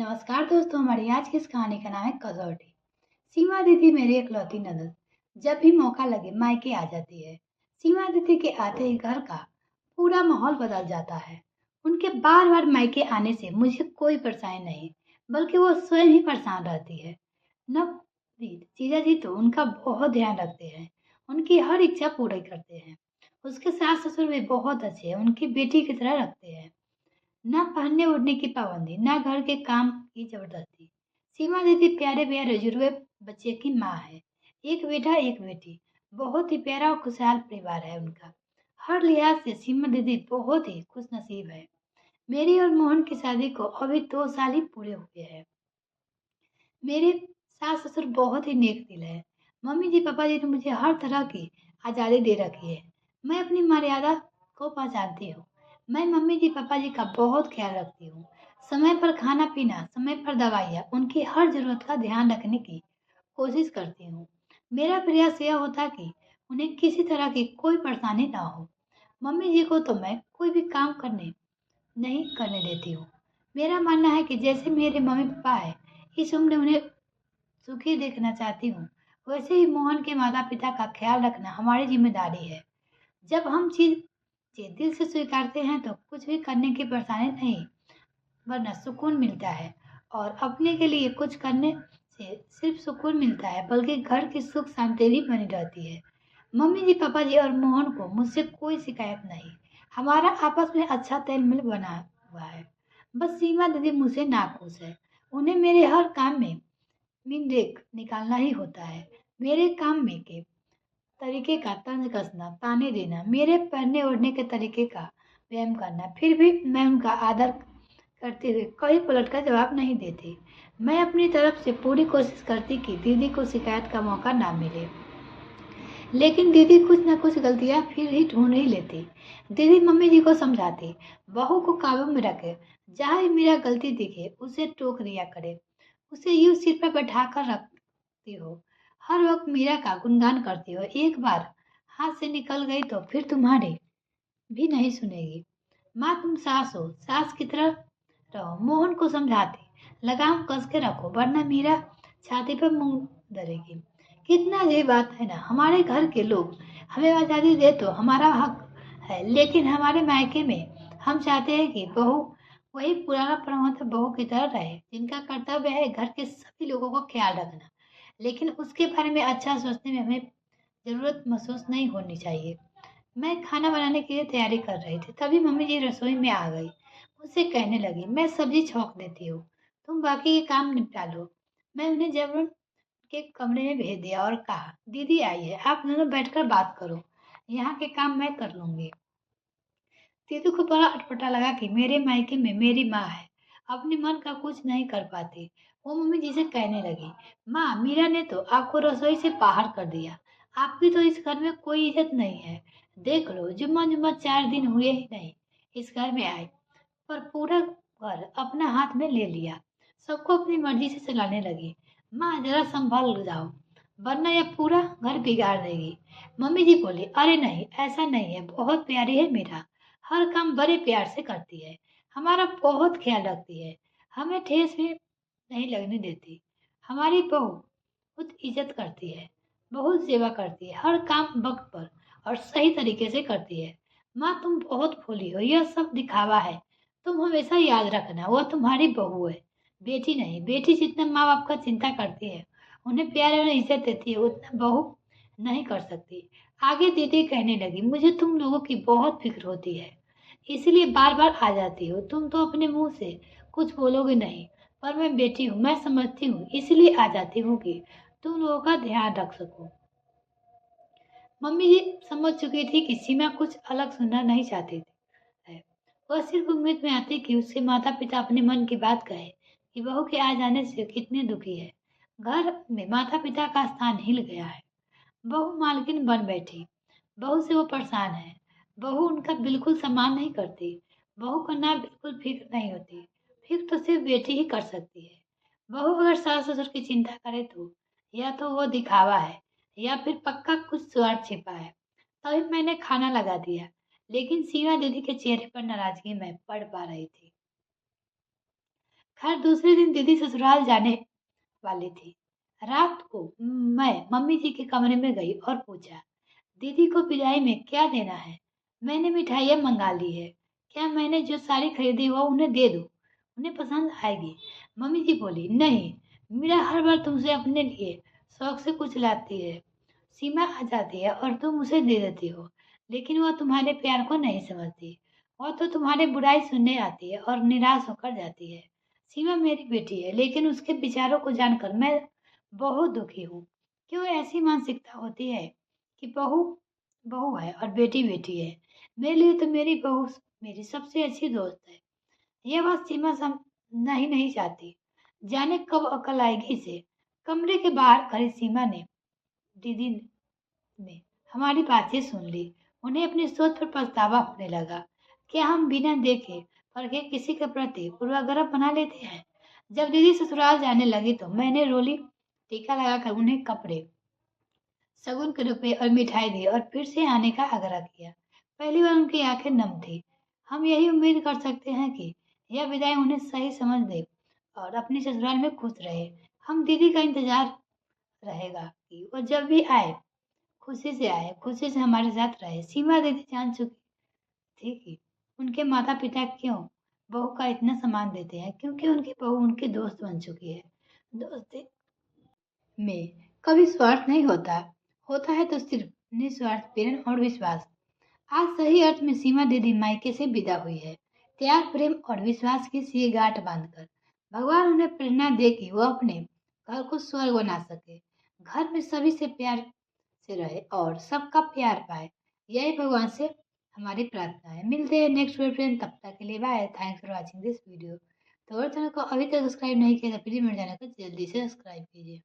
नमस्कार दोस्तों, हमारी आज की इस कहानी का नाम है कसौटी। सीमा दीदी मेरी इकलौती ननद जब भी मौका लगे मायके आ जाती है। सीमा दीदी के आते ही घर का पूरा माहौल बदल जाता है। उनके बार बार मायके आने से मुझे कोई परेशानी नहीं, बल्कि वो स्वयं ही परेशान रहती है। नवदीप जीजा जी तो उनका बहुत ध्यान रखते हैं, उनकी हर इच्छा पूरी करते हैं। उसके सास ससुर भी बहुत अच्छे हैं, उनकी बेटी की तरह रखते हैं। ना पहनने ओढ़ने की पाबंदी, ना घर के काम की जबरदस्ती। सीमा दीदी प्यारे प्यारे जुड़वे बच्चे की माँ है। एक बेटा एक बेटी, बहुत ही प्यारा और खुशहाल परिवार है उनका। हर लिहाज से सीमा दीदी बहुत ही खुश नसीब है। मेरी और मोहन की शादी को अभी 2 साल ही पूरे हुए हैं। मेरे सास ससुर बहुत ही नेक दिल है। मम्मी जी पापा जी ने मुझे हर तरह की आज़ादी दे रखी है। मैं अपनी मर्यादा को पहचानती हूँ। मैं मम्मी जी पापा जी का बहुत ख्याल रखती हूँ। समय पर खाना पीना, समय पर दवाइयाँ, उनकी हर जरूरत का ध्यान रखने की कोशिश करती हूँ। मेरा प्रयास यह होता कि उन्हें किसी तरह की कोई परेशानी ना हो। मम्मी जी को तो मैं कोई भी काम करने नहीं करने देती हूँ। मेरा मानना है कि जैसे मेरे मम्मी पापा है, इस उम्र में उन्हें सुखी देखना चाहती हूँ, वैसे ही मोहन के माता पिता का ख्याल रखना हमारी जिम्मेदारी है। जब हम चीज दिल से स्वीकारते हैं तो कुछ भी करने की परेशानी नहीं, वरना सुकून मिलता है। और अपने के लिए कुछ करने से सिर्फ सुकून मिलता है, बल्कि घर की सुख शांति भी बनी रहती है। मम्मी जी पापा जी और मोहन को मुझसे कोई शिकायत नहीं। हमारा आपस में अच्छा तालमेल बना हुआ है। बस सीमा दीदी मुझसे नाखुश है। उन्हें मेरे हर काम में देख निकालना ही होता है। मेरे काम में के तरीके का तंज कसना, ताने देना, मेरे पहनने ओढ़ने के तरीके का व्यायाम करना, फिर भी मैं उनका आदर करते हुए कभी पलट कर जवाब नहीं देती। मैं अपनी तरफ से पूरी कोशिश करती कि दीदी को शिकायत का मौका ना मिले, लेकिन दीदी कुछ न कुछ गलतियां फिर ही ढूंढ ही लेती। दीदी मम्मी जी को समझाती, बहू को काबू में रखे, जहाँ भी मेरा गलती दिखे उसे टोक दिया करे, उसे यूं सिर पर बैठा कर रखती हो, हर वक्त मीरा का गुणगान करती हो। एक बार हाथ से निकल गई तो फिर तुम्हारी भी नहीं सुनेगी। माँ तुम सास हो, सास की तरह रहो। मोहन को समझाती, लगाम कस के रखो वरना मीरा छाती पर मुंह धरेगी। कितना अजीब बात है ना, हमारे घर के लोग हमें आजादी दे तो हमारा हक है, लेकिन हमारे मायके में हम चाहते हैं कि बहू वही पुराना परंपरा बहू की तरह रहे, जिनका कर्तव्य है घर के सभी लोगों का ख्याल रखना, लेकिन उसके बारे में अच्छा सोचने में हमें जरूरत महसूस नहीं होनी चाहिए। मैं खाना बनाने के लिए तैयारी कर रही थी, तभी मम्मी जी रसोई में आ गई। मुझसे कहने लगी, मैं सब्जी छौंक देती हूँ, तुम बाकी के काम निपटा लो। मैं उन्हें जबरन के कमरे में भेज दिया और कहा, दीदी आइए, आप दोनों बैठकर बात करो, यहाँ के काम मैं कर लूंगी। दीदी को बड़ा अटपटा लगा कि मेरे मायके में मेरी माँ है, अपने मन का कुछ नहीं कर पाती। वो मम्मी जी से कहने लगी, माँ मीरा ने तो आपको रसोई से बाहर कर दिया, आपकी तो इस घर में कोई इज्जत नहीं है। देख लो, जुम्मा जुम्मा 4 दिन हुए ही नहीं इस घर में आए, पर पूरा घर अपना हाथ में ले लिया, सबको अपनी मर्जी से चलाने लगी। माँ जरा संभल जाओ, वरना यह पूरा घर बिगाड़ देगी। मम्मी जी बोली, अरे नहीं, ऐसा नहीं है, बहुत प्यारी है मीरा, हर काम बड़े प्यार से करती है, हमारा बहुत ख्याल रखती है, हमें ठेस भी नहीं लगने देती। हमारी बहू बहुत इज्जत करती है, बहुत सेवा करती है, हर काम वक्त पर और सही तरीके से करती है। माँ तुम बहुत भोली हो, यह सब दिखावा है। तुम हमेशा याद रखना, वह तुम्हारी बहू है, बेटी नहीं। बेटी जितना माँ बाप का चिंता करती है, उन्हें प्यार और इज्जत देती है, उतना बहू नहीं कर सकती। आगे दीदी कहने लगी, मुझे तुम लोगों की बहुत फिक्र होती है, इसलिए बार बार आ जाती हो। तुम तो अपने मुंह से कुछ बोलोगे नहीं, पर मैं बेटी हूँ, मैं समझती हूँ, इसलिए आ जाती हूँ कि तुम लोगों का ध्यान रख सकूं। मम्मी जी समझ चुकी थी कि सीमा कुछ अलग सुनना नहीं चाहती थी है। वह सिर्फ उम्मीद में आती कि उसके माता पिता अपने मन की बात कहे कि बहू के आ जाने से कितने दुखी है। घर में माता पिता का स्थान हिल गया है। बहू मालकिन बन बैठी, बहू से वो परेशान है। बहू उनका बिल्कुल सम्मान नहीं करती। बहू को ना बिल्कुल फिक्र नहीं होती। फिक्र तो सिर्फ बेटी ही कर सकती है। बहू अगर सास ससुर की चिंता करे तो या तो वो दिखावा है, या फिर पक्का कुछ स्वार्थ छिपा है। तभी मैंने खाना लगा दिया, लेकिन सीमा दीदी के चेहरे पर नाराजगी मैं पढ़ पा रही थी। खैर दूसरे दिन दीदी ससुराल जाने वाली थी। रात को मैं मम्मी जी के कमरे में गई और पूछा, दीदी को विदाई में क्या देना है? मैंने मिठाइयाँ मंगा ली है। क्या मैंने जो साड़ी खरीदी वो उन्हें दे दूँ? उन्हें पसंद आएगी। मम्मी जी बोली, नहीं, मीरा हर बार तुमसे अपने लिए शौक से कुछ लाती है। सीमा आ जाती है और तुम उसे दे देती हो, लेकिन वह तुम्हारे प्यार को नहीं समझती। वह तो तुम्हारी बुराई सुनने आती है और निराश होकर जाती है। सीमा मेरी बेटी है, लेकिन उसके विचारों को जानकर मैं बहुत दुखी हूँ। क्यों ऐसी मानसिकता होती है कि बहू बहू है और बेटी बेटी है? मेरे लिए तो मेरी बहू मेरी सबसे अच्छी दोस्त है। यह बात सीमा समझना ही नहीं चाहती। जाने कब अकल आएगी इसे। कमरे के बाहर खड़ी सीमा ने दीदी ने हमारी बातें सुन ली। उन्हें अपनी सोच पर पछतावा होने लगा। क्या हम बिना देखे परखे किसी के प्रति पूर्वाग्रह बना लेते हैं? जब दीदी ससुराल जाने लगी तो मैंने रोली टीका लगाकर उन्हें कपड़े, शगुन के रुपए और मिठाई दी और फिर से आने का आग्रह किया। पहली बार उनकी आंखें नम थी। हम यही उम्मीद कर सकते हैं कि यह विदाई उन्हें सही समझ दे और अपने ससुराल में खुश रहे। हम दीदी का इंतजार रहेगा कि वो जब भी आए आए, खुशी से हमारे साथ रहे। सीमा दीदी जान चुकी थी कि उनके माता पिता क्यों बहू का इतना सम्मान देते हैं, क्योंकि उनकी बहू उनकी दोस्त बन चुकी है। दोस्ती में कभी स्वार्थ नहीं होता, होता है तो सिर्फ निस्वार्थ प्रेम और विश्वास। आज सही अर्थ में सीमा दीदी मायके से विदा हुई है, त्याग, प्रेम और विश्वास की सी गांठ बांधकर। भगवान उन्हें प्रेरणा दे कि वो अपने घर को स्वर्ग बना सके, घर में सभी से प्यार से रहे और सबका प्यार पाए। यही भगवान से हमारी प्रार्थना है। मिलते हैं नेक्स्ट वीडियो, तब तक के लिए bye. Thanks for watching this video. तो अगर चैनल को अभी तक सब्सक्राइब नहीं किया तो प्लीज मेरे चैनल को जल्दी से सब्सक्राइब कीजिए।